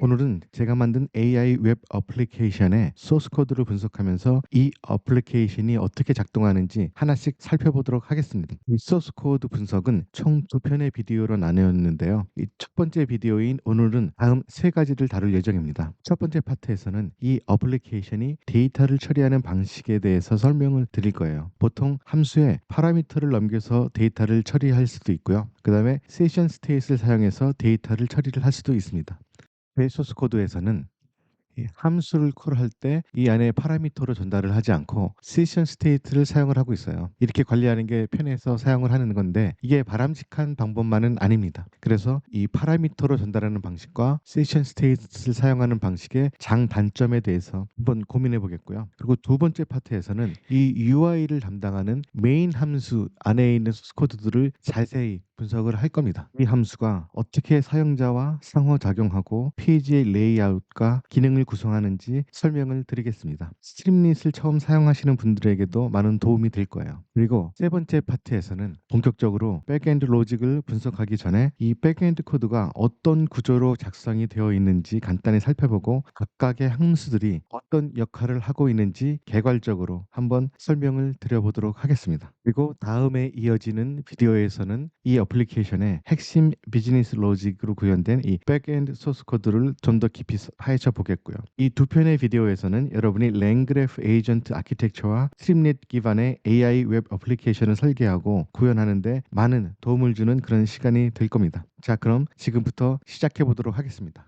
오늘은 제가 만든 AI 웹 어플리케이션의 소스 코드를 분석하면서 이 어플리케이션이 어떻게 작동하는지 하나씩 살펴보도록 하겠습니다. 이 소스 코드 분석은 총 두 편의 비디오로 나뉘었는데요. 이 첫 번째 비디오인 오늘은 다음 세 가지를 다룰 예정입니다. 첫 번째 파트에서는 이 어플리케이션이 데이터를 처리하는 방식에 대해서 설명을 드릴 거예요. 보통 함수에 파라미터를 넘겨서 데이터를 처리할 수도 있고요. 그 다음에 세션 스테이트를 사용해서 데이터를 처리를 할 수도 있습니다. 제 소스 코드에서는 이 함수를 콜할 때 이 안에 파라미터로 전달을 하지 않고 세션 스테이트를 사용을 하고 있어요. 이렇게 관리하는 게 편해서 사용을 하는 건데 이게 바람직한 방법만은 아닙니다. 그래서 이 파라미터로 전달하는 방식과 세션 스테이트를 사용하는 방식의 장단점에 대해서 한번 고민해 보겠고요. 그리고 두 번째 파트에서는 이 UI를 담당하는 메인 함수 안에 있는 소스 코드들을 자세히 분석을 할 겁니다. 이 함수가 어떻게 사용자와 상호작용하고 페이지의 레이아웃과 기능을 구성하는지 설명을 드리겠습니다. 스트림릿을 처음 사용하시는 분들에게도 많은 도움이 될 거예요. 그리고 세 번째 파트에서는 본격적으로 백엔드 로직을 분석하기 전에 이 백엔드 코드가 어떤 구조로 작성이 되어 있는지 간단히 살펴보고 각각의 함수들이 어떤 역할을 하고 있는지 개괄적으로 한번 설명을 드려보도록 하겠습니다. 그리고 다음에 이어지는 비디오에서는 이 어플리케이션의 핵심 비즈니스 로직으로 구현된 이 백엔드 소스 코드를 좀 더 깊이 파헤쳐 보겠고요. 이 두 편의 비디오에서는 여러분이 랭그래프 에이전트 아키텍처와 스트림릿 기반의 AI 웹 어플리케이션을 설계하고 구현하는데 많은 도움을 주는 그런 시간이 될 겁니다. 자, 그럼 지금부터 시작해 보도록 하겠습니다.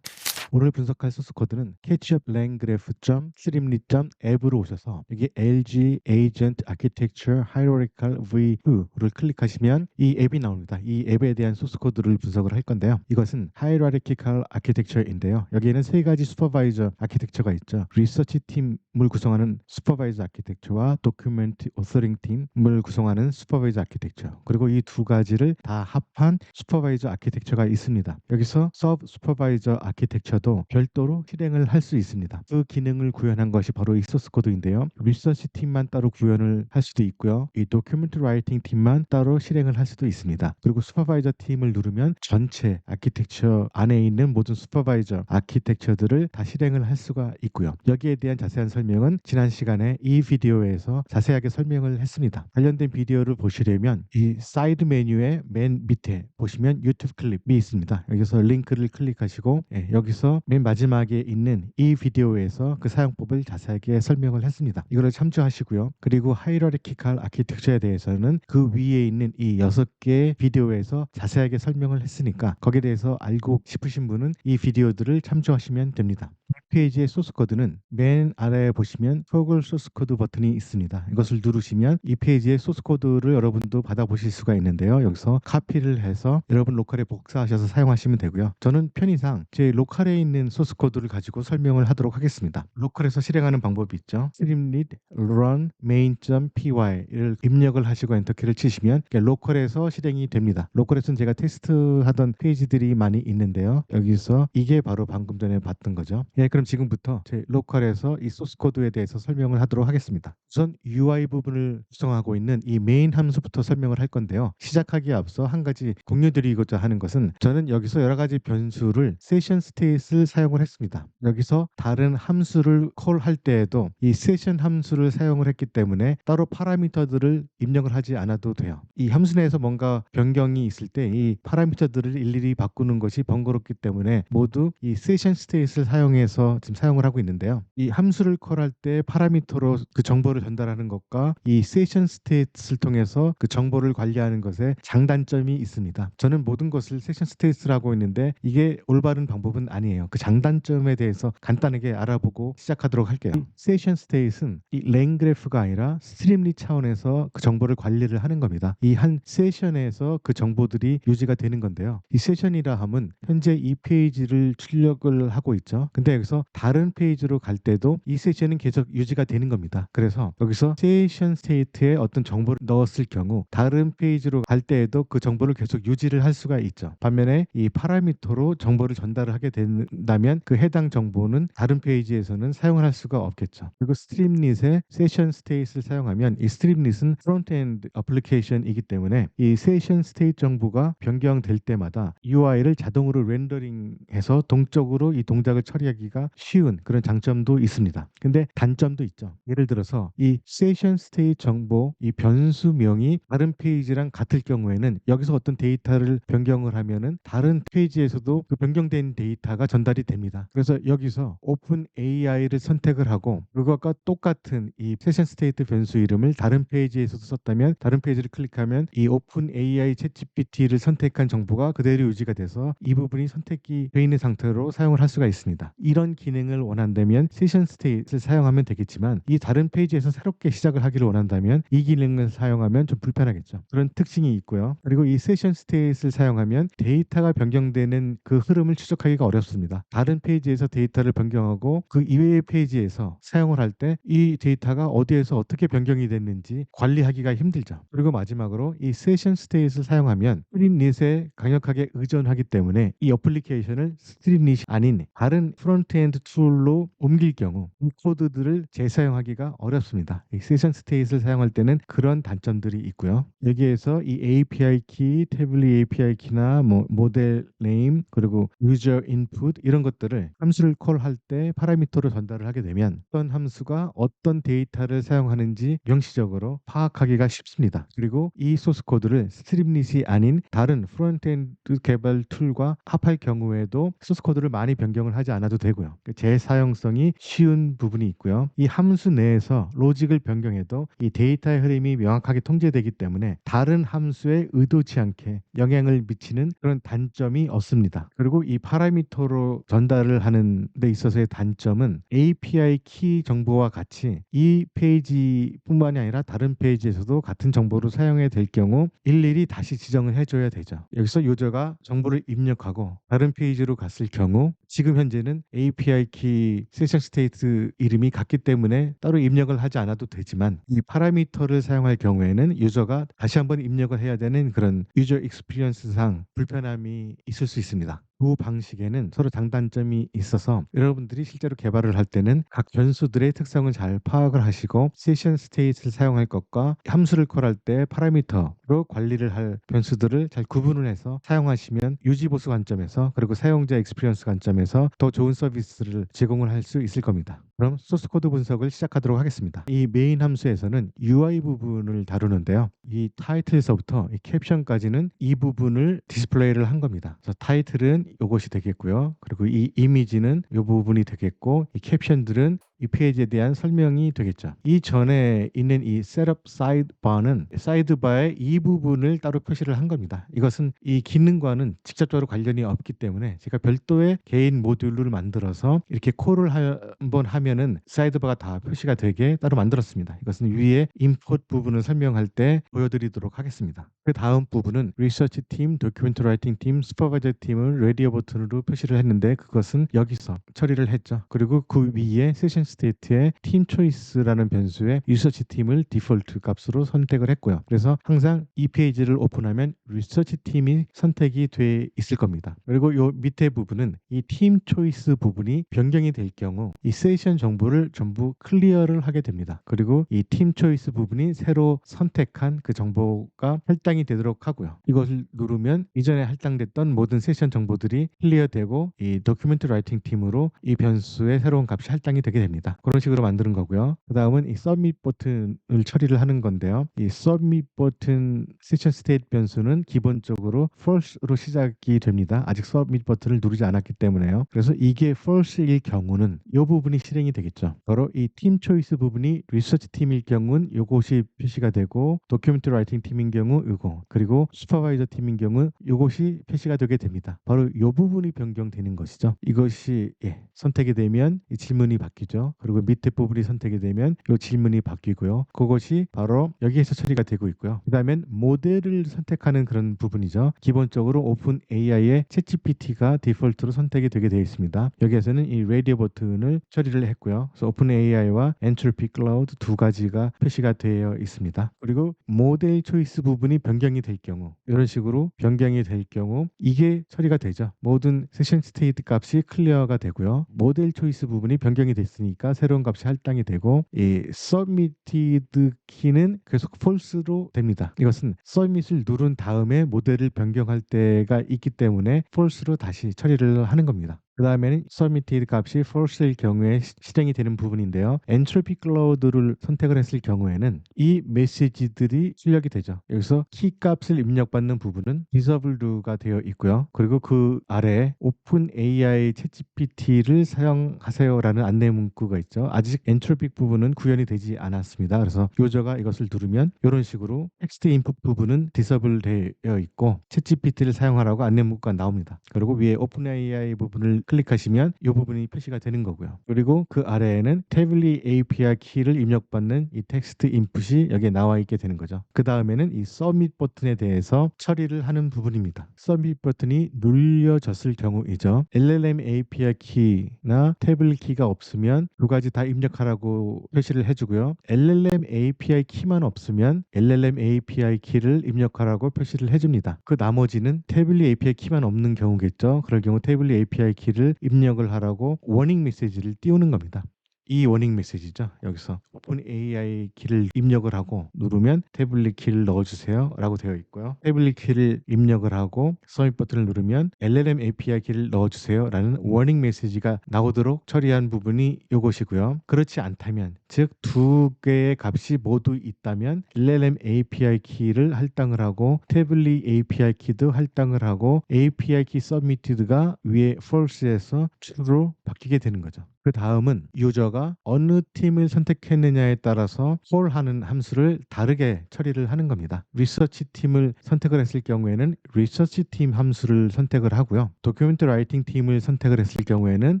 오늘 분석할 소스 코드는 catchuplandgraph.streamlit.app으로 오셔서 여기 LG Agent Architecture Hierarchical View,를 클릭하시면 이 앱이 나옵니다. 이 앱에 대한 소스 코드를 분석을 할 건데요. 이것은 Hierarchical Architecture인데요. 여기에는 세 가지 슈퍼바이저 아키텍처가 있죠. 리서치 팀을 구성하는 슈퍼바이저 아키텍처와 도큐멘트 오서링 팀을 구성하는 슈퍼바이저 아키텍처, 그리고 이 두 가지를 다 합한 슈퍼바이저 아키텍처가 있습니다. 여기서 서브 슈퍼바이저 아키텍처도 별도로 실행을 할 수 있습니다. 그 기능을 구현한 것이 바로 이 소스 코드인데요. 리서치 팀만 따로 구현을 할 수도 있고요. 이 도큐멘트 라이팅 팀만 따로 실행을 할 수도 있습니다. 그리고 슈퍼바이저 팀을 누르면 전체 아키텍처 안에 있는 모든 슈퍼바이저 아키텍처들을 다 실행을 할 수가 있고요. 여기에 대한 자세한 설명은 지난 시간에 이 비디오에서 자세하게 설명을 했습니다. 관련된 비디오를 보시려면 이 사이드 메뉴의 맨 밑에 보시면 유튜브 클립이 있습니다. 여기서 링크를 클릭하시고 여기서 맨 마지막에 있는 이 비디오에서 그 사용법을 자세하게 설명을 했습니다. 이거를 참조하시고요. 그리고 하이라르키칼 아키텍처에 대해서는 그 위에 있는 이 6개의 비디오에서 자세하게 설명을 했으니까 거기에 대해서 알고 싶으신 분은 이 비디오들을 참조하시면 됩니다. 이 페이지의 소스 코드는 맨 아래에 보시면 토글 소스 코드 버튼이 있습니다. 이것을 누르시면 이 페이지의 소스 코드를 여러분도 받아보실 수가 있는데요. 여기서 카피를 해서 여러분 로컬에 복사하셔서 사용하시면 되고요. 저는 편의상 제 로컬에 있는 소스 코드를 가지고 설명을 하도록 하겠습니다. 로컬에서 실행하는 방법이 있죠. streamlit run main.py를 입력을 하시고 엔터키를 치시면 로컬에서 실행이 됩니다. 로컬에서는 제가 테스트하던 페이지들이 많이 있는데요. 여기서 이게 바로 방금 전에 봤던 거죠. 그럼 지금부터 제 로컬에서 이 소스 코드에 대해서 설명을 하도록 하겠습니다. 우선 UI 부분을 구성하고 있는 이 메인 함수부터 설명을 할 건데요. 시작하기에 앞서 한 가지 공유드리고자 하는 것은 저는 여기서 여러 가지 변수를 세션 스테이트를 사용을 했습니다. 여기서 다른 함수를 콜할 때에도 이 세션 함수를 사용을 했기 때문에 따로 파라미터들을 입력을 하지 않아도 돼요. 이 함수 내에서 뭔가 변경이 있을 때 이 파라미터들을 일일이 바꾸는 것이 번거롭기 때문에 모두 이 세션 스테이트를 사용해서 지금 사용을 하고 있는데요. 이 함수를 콜할 때 파라미터로 그 정보를 전달하는 것과 이 세션 스테이트를 통해서 그 정보를 관리하는 것에 장단점이 있습니다. 저는 모든 것을 세션 스테이트를 하고 있는데 이게 올바른 방법은 아니에요. 그 장단점에 대해서 간단하게 알아보고 시작하도록 할게요. 이 세션 스테이트는 이 랭그래프가 아니라 스트림릿 차원에서 그 정보를 관리를 하는 겁니다. 이 한 세션에서 그 정보들이 유지가 되는 건데요. 이 세션이라 함은 현재 이 페이지를 출력을 하고 있죠. 근데 여기서 다른 페이지로 갈 때도 이 세션은 계속 유지가 되는 겁니다. 그래서 여기서 세션 스테이트에 어떤 정보를 넣었을 경우 다른 페이지로 갈 때에도 그 정보를 계속 유지를 할 수가 있죠. 반면에 이 파라미터로 정보를 전달을 하게 되는 된다면 그 해당 정보는 다른 페이지에서는 사용을 할 수가 없겠죠. 그리고 스트림릿의 세션 스테이트를 사용하면 이 스트림릿은 프론트엔드 어플리케이션이기 때문에 이 세션 스테이트 정보가 변경될 때마다 UI를 자동으로 렌더링해서 동적으로 이 동작을 처리하기가 쉬운 그런 장점도 있습니다. 근데 단점도 있죠. 예를 들어서 이 세션 스테이트 정보 이 변수명이 다른 페이지랑 같을 경우에는 여기서 어떤 데이터를 변경을 하면은 다른 페이지에서도 그 변경된 데이터가 전달이 됩니다. 그래서 여기서 오픈 AI를 선택을 하고 그것과 똑같은 이 세션 스테이트 변수 이름을 다른 페이지에서도 썼다면 다른 페이지를 클릭하면 이 오픈 AI 챗 GPT를 선택한 정보가 그대로 유지가 돼서 이 부분이 선택이 되어 있는 상태로 사용을 할 수가 있습니다. 이런 기능을 원한다면 세션 스테이트를 사용하면 되겠지만 이 다른 페이지에서 새롭게 시작을 하기를 원한다면 이 기능을 사용하면 좀 불편하겠죠. 그런 특징이 있고요. 그리고 이 세션 스테이트를 사용하면 데이터가 변경되는 그 흐름을 추적하기가 어렵습니다. 다른 페이지에서 데이터를 변경하고 그 이외의 페이지에서 사용을 할 때 이 데이터가 어디에서 어떻게 변경이 됐는지 관리하기가 힘들죠. 그리고 마지막으로 이 세션 스테이트를 사용하면 스트림릿에 강력하게 의존하기 때문에 이 어플리케이션을 스트림릿이 아닌 다른 프론트엔드 툴로 옮길 경우 이 코드들을 재사용하기가 어렵습니다. 이 세션 스테이트를 사용할 때는 그런 단점들이 있고요. 여기에서 이 API 키, 태블릿 API 키나 뭐 모델 네임 그리고 유저 인풋 이런 것들을 함수를 콜할 때 파라미터로 전달을 하게 되면 어떤 함수가 어떤 데이터를 사용하는지 명시적으로 파악하기가 쉽습니다. 그리고 이 소스 코드를 스트림릿이 아닌 다른 프론트엔드 개발 툴과 합할 경우에도 소스 코드를 많이 변경을 하지 않아도 되고요. 재사용성이 쉬운 부분이 있고요. 이 함수 내에서 로직을 변경해도 이 데이터의 흐름이 명확하게 통제되기 때문에 다른 함수에 의도치 않게 영향을 미치는 그런 단점이 없습니다. 그리고 이 파라미터로 전달을 하는 데 있어서의 단점은 API 키 정보와 같이 이 페이지뿐만이 아니라 다른 페이지에서도 같은 정보를 사용해야 될 경우 일일이 다시 지정을 해줘야 되죠. 여기서 유저가 정보를 입력하고 다른 페이지로 갔을 경우 지금 현재는 API 키 세션 스테이트 이름이 같기 때문에 따로 입력을 하지 않아도 되지만 이 파라미터를 사용할 경우에는 유저가 다시 한번 입력을 해야 되는 그런 유저 익스피리언스상 불편함이 있을 수 있습니다. 두 방식에는 서로 장단점이 있어서 여러분들이 실제로 개발을 할 때는 각 변수들의 특성을 잘 파악을 하시고 세션 스테이트를 사용할 것과 함수를 콜할 때 파라미터로 관리를 할 변수들을 잘 구분을 해서 사용하시면 유지 보수 관점에서 그리고 사용자 익스피리언스 관점에서 더 좋은 서비스를 제공을 할 수 있을 겁니다. 그럼 소스 코드 분석을 시작하도록 하겠습니다. 이 메인 함수에서는 UI 부분을 다루는데요. 이 타이틀에서부터 이 캡션까지는 이 부분을 디스플레이를 한 겁니다. 그래서 타이틀은 이것이 되겠고요. 그리고 이 이미지는 이 부분이 되겠고 이 캡션들은 이 페이지에 대한 설명이 되겠죠. 이 전에 있는 이 셋업 사이드바는 사이드바의 이 부분을 따로 표시를 한 겁니다. 이것은 이 기능과는 직접적으로 관련이 없기 때문에 제가 별도의 개인 모듈을 만들어서 이렇게 콜을 한번 하면은 사이드바가 다 표시가 되게 따로 만들었습니다. 이것은 위에 임포트 부분을 설명할 때 보여드리도록 하겠습니다. 그 다음 부분은 리서치 팀, 도큐멘트 라이팅 팀, 슈퍼바이저 팀을 레디오 버튼으로 표시를 했는데 그것은 여기서 처리를 했죠. 그리고 그 위에 세션 스테이트의 팀 초이스라는 변수에 리서치 팀을 디폴트 값으로 선택을 했고요. 그래서 항상 이 페이지를 오픈하면 리서치 팀이 선택이 돼 있을 겁니다. 그리고 이 밑에 부분은 이 팀 초이스 부분이 변경이 될 경우 이 세션 정보를 전부 클리어를 하게 됩니다. 그리고 이 팀 초이스 부분이 새로 선택한 그 정보가 할당이 되도록 하고요. 이것을 누르면 이전에 할당됐던 모든 세션 정보들이 클리어되고 이 도큐멘트 라이팅 팀으로 이 변수의 새로운 값이 할당이 되게 됩니다. 그런 식으로 만드는 거고요. 그 다음은 이 서밋 버튼을 처리를 하는 건데요. 이 서밋 버튼 세션 스테이트 변수는 기본적으로 false로 시작이 됩니다. 아직 서밋 버튼을 누르지 않았기 때문에요. 그래서 이게 false일 경우는 이 부분이 실행이 되겠죠. 바로 이 팀 초이스 부분이 리서치 팀일 경우는 이것이 표시가 되고 도큐멘트 라이팅 팀인 경우 이거 그리고 슈퍼바이저 팀인 경우 이것이 표시가 되게 됩니다. 바로 이 부분이 변경되는 것이죠. 이것이 선택이 되면 이 질문이 바뀌죠. 되고요. 그리고 밑에 부분이 선택이 되면 이 질문이 바뀌고요. 그것이 바로 여기에서 처리가 되고 있고요. 그다음엔 모델을 선택하는 그런 부분이죠. 기본적으로 오픈 AI의 챗GPT가 디폴트로 선택이 되게 되어 있습니다. 여기에서는 이 라디오 버튼을 처리를 했고요. 그래서 오픈 AI와 엔트로피 클라우드 두 가지가 표시가 되어 있습니다. 그리고 모델 초이스 부분이 변경이 될 경우 이런 식으로 변경이 될 경우 이게 처리가 되죠. 모든 세션 스테이트 값이 클리어가 되고요. 모델 초이스 부분이 변경이 됐으니까 새로운 값이 할당이 되고 이 submitted 키는 계속 false로 됩니다. 이것은 submit을 누른 다음에 모델을 변경할 때가 있기 때문에 false로 다시 처리를 하는 겁니다. 그 다음에는 submitted 값이 false일 경우에 실행이 되는 부분인데요. 엔트로피 클라우드를 선택을 했을 경우에는 이 메시지들이 출력이 되죠. 여기서 키 값을 입력받는 부분은 disabled가 되어 있고요. 그리고 그 아래에 오픈 AI 챗GPT를 사용하세요라는 안내 문구가 있죠. 아직 엔트로피 부분은 구현이 되지 않았습니다. 그래서 유저가 이것을 누르면 이런 식으로 텍스트 인풋 부분은 disable 되어 있고 챗GPT를 사용하라고 안내 문구가 나옵니다. 그리고 위에 오픈 AI 부분을 클릭하시면 이 부분이 표시가 되는 거고요. 그리고 그 아래에는 태블릿 API 키를 입력받는 이 텍스트 인풋이 여기에 나와 있게 되는 거죠. 그 다음에는 이 Submit 버튼에 대해서 처리를 하는 부분입니다. Submit 버튼이 눌려졌을 경우이죠. LLM API 키나 태블릿 키가 없으면 두 가지 다 입력하라고 표시를 해주고요. LLM API 키만 없으면 LLM API 키를 입력하라고 표시를 해줍니다. 그 나머지는 태블릿 API 키만 없는 경우겠죠. 그럴 경우 태블릿 API 키를 입력을 하라고 워닝 메시지를 띄우는 겁니다. 이 워닝 메시지죠. 여기서 오픈 AI 키를 입력을 하고 누르면 태블릿 키를 넣어주세요 라고 되어 있고요. 태블릿 키를 입력을 하고 서밋 버튼을 누르면 LLM API 키를 넣어주세요 라는 워닝 메시지가 나오도록 처리한 부분이 이것이고요. 그렇지 않다면 즉 두 개의 값이 모두 있다면 LLM API 키를 할당을 하고 태블릿 API 키도 할당을 하고 API 키 submitted가 위에 false에서 true로 바뀌게 되는 거죠. 그 다음은 유저가 어느 팀을 선택했느냐에 따라서 홀하는 함수를 다르게 처리를 하는 겁니다. 리서치 팀을 선택을 했을 경우에는 리서치 팀 함수를 선택을 하고요. 도큐멘트 라이팅 팀을 선택을 했을 경우에는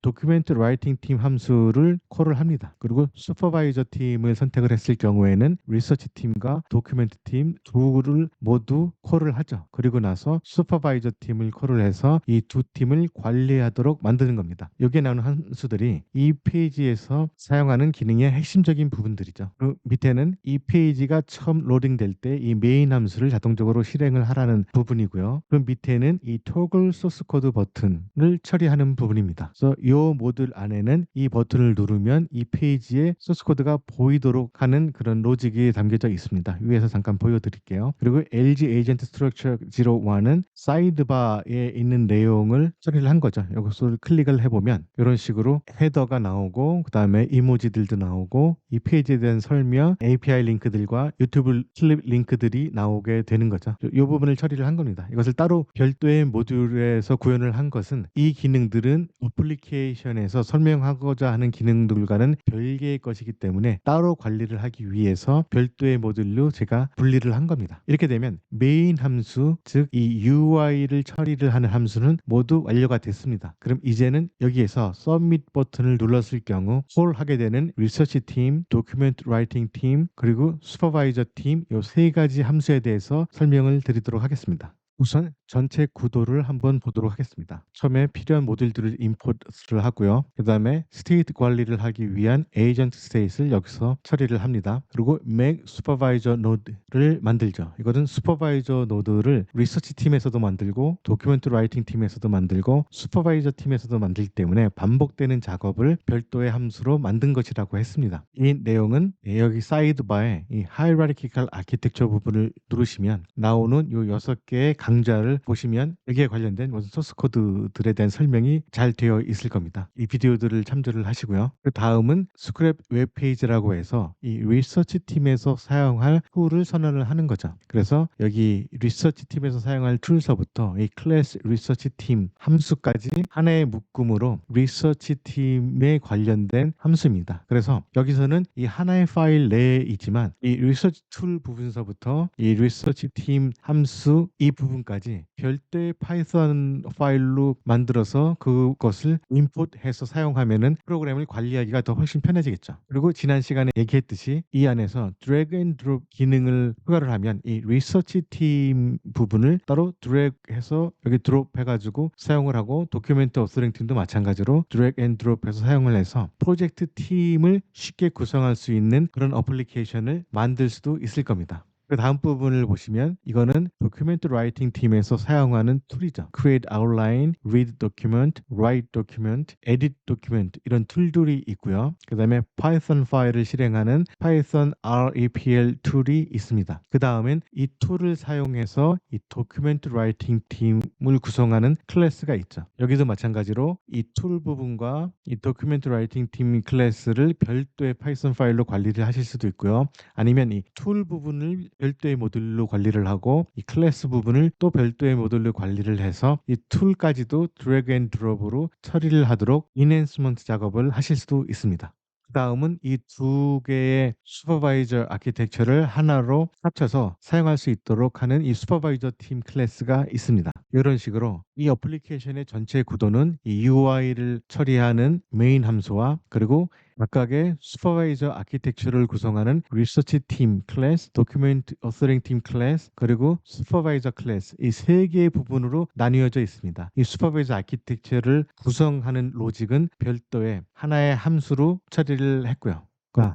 도큐멘트 라이팅 팀 함수를 콜을 합니다. 그리고 슈퍼바이저 팀을 선택을 했을 경우에는 리서치 팀과 도큐멘트 팀 두를 모두 콜을 하죠. 그리고 나서 슈퍼바이저 팀을 콜을 해서 이 두 팀을 관리하도록 만드는 겁니다. 여기에 나오는 함수들이 이 페이지에서 사용하는 기능의 핵심적인 부분들이죠. 그 밑에는 이 페이지가 처음 로딩될 때 이 메인 함수를 자동적으로 실행을 하라는 부분이고요. 그 밑에는 이 토글 소스 코드 버튼을 처리하는 부분입니다. 그래서 이 모듈 안에는 이 버튼을 누르면 이 페이지에 소스 코드가 보이도록 하는 그런 로직이 담겨져 있습니다. 위에서 잠깐 보여드릴게요. 그리고 LG 에이전트 스트럭처 01은 사이드바에 있는 내용을 처리를 한 거죠. 이것을 클릭을 해보면 이런 식으로 헤더가 나오고 그 다음에 이모지들도 나오고 이 페이지에 대한 설명, API 링크들과 유튜브 클립 링크들이 나오게 되는 거죠. 이 부분을 처리를 한 겁니다. 이것을 따로 별도의 모듈에서 구현을 한 것은 이 기능들은 어플리케이션에서 설명하고자 하는 기능들과는 별개의 것이기 때문에 따로 관리를 하기 위해서 별도의 모듈로 제가 분리를 한 겁니다. 이렇게 되면 메인 함수, 즉 이 UI를 처리를 하는 함수는 모두 완료가 됐습니다. 그럼 이제는 여기에서 Submit 버튼을 눌렀을 경우 홀하게 되는 리서치 팀, 도큐멘트 라이팅 팀, 그리고 슈퍼바이저 팀 이 세 가지 함수에 대해서 설명을 드리도록 하겠습니다. 우선 전체 구도를 한번 보도록 하겠습니다. 처음에 필요한 모듈들을 임포트를 하고요. 그 다음에 스테이트 관리를 하기 위한 에이전트 스테이트를 여기서 처리를 합니다. 그리고 make supervisor node를 만들죠. 이거는 슈퍼바이저 노드를 리서치 팀에서도 만들고 도큐멘트 라이팅 팀에서도 만들고 슈퍼바이저 팀에서도 만들기 때문에 반복되는 작업을 별도의 함수로 만든 것이라고 했습니다. 이 내용은 여기 사이드바에 이 hierarchical architecture 부분을 누르시면 나오는 이 6개의 강좌를 보시면 여기에 관련된 모든 소스 코드들에 대한 설명이 잘 되어 있을 겁니다. 이 비디오들을 참조를 하시고요. 그 다음은 스크랩 웹페이지라고 해서 이 리서치 팀에서 사용할 툴을 선언을 하는 거죠. 그래서 여기 리서치 팀에서 사용할 툴서부터 이 클래스 리서치 팀 함수까지 하나의 묶음으로 리서치 팀에 관련된 함수입니다. 그래서 여기서는 이 하나의 파일 내에 있지만 이 리서치 툴 부분서부터 이 리서치 팀 함수 이 부분 부분까지 별도의 파이썬 파일로 만들어서 그것을 인풋해서 사용하면은 프로그램을 관리하기가 더 훨씬 편해지겠죠. 그리고 지난 시간에 얘기했듯이 이 안에서 드래그 앤 드롭 기능을 추가를 하면 이 리서치 팀 부분을 따로 드래그해서 여기 드롭 해가지고 사용을 하고, 도큐멘트 어서링 팀도 마찬가지로 드래그 앤 드롭해서 사용을 해서 프로젝트 팀을 쉽게 구성할 수 있는 그런 어플리케이션을 만들 수도 있을 겁니다. 그 다음 부분을 보시면 이거는 도큐멘트 라이팅 팀에서 사용하는 툴이죠. Create Outline, Read Document, Write Document, Edit Document 이런 툴들이 있고요. 그 다음에 Python 파일을 실행하는 Python REPL 툴이 있습니다. 그 다음엔 이 툴을 사용해서 이 도큐멘트 라이팅 팀을 구성하는 클래스가 있죠. 여기도 마찬가지로 이 툴 부분과 이 도큐멘트 라이팅 팀 클래스를 별도의 파이썬 파일로 관리를 하실 수도 있고요. 아니면 이 툴 부분을 별도의 모듈로 관리를 하고 이 클래스 부분을 또 별도의 모듈로 관리를 해서 이 툴까지도 드래그 앤 드롭으로 처리를 하도록 인핸스먼트 작업을 하실 수도 있습니다. 그 다음은 이 두 개의 슈퍼바이저 아키텍처를 하나로 합쳐서 사용할 수 있도록 하는 이 슈퍼바이저 팀 클래스가 있습니다. 이런 식으로 이 어플리케이션의 전체 구도는 이 UI를 처리하는 메인 함수와 그리고 각각의 슈퍼바이저 아키텍처를 구성하는 리서치 팀 클래스, 도큐멘트 어서링 팀 클래스, 그리고 슈퍼바이저 클래스, 이 세 개의 부분으로 나뉘어져 있습니다. 이 슈퍼바이저 아키텍처를 구성하는 로직은 별도의 하나의 함수로 처리를 했고요.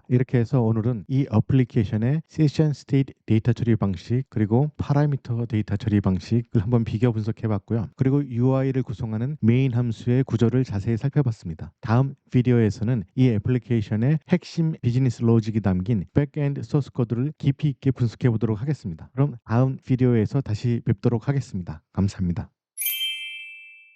이렇게 해서 오늘은 이 어플리케이션의 세션 스테이트 데이터 처리 방식 그리고 파라미터 데이터 처리 방식을 한번 비교 분석해 봤고요. 그리고 UI를 구성하는 메인 함수의 구조를 자세히 살펴봤습니다. 다음 비디오에서는 이 애플리케이션의 핵심 비즈니스 로직이 담긴 백엔드 소스 코드를 깊이 있게 분석해 보도록 하겠습니다. 그럼 다음 비디오에서 다시 뵙도록 하겠습니다. 감사합니다.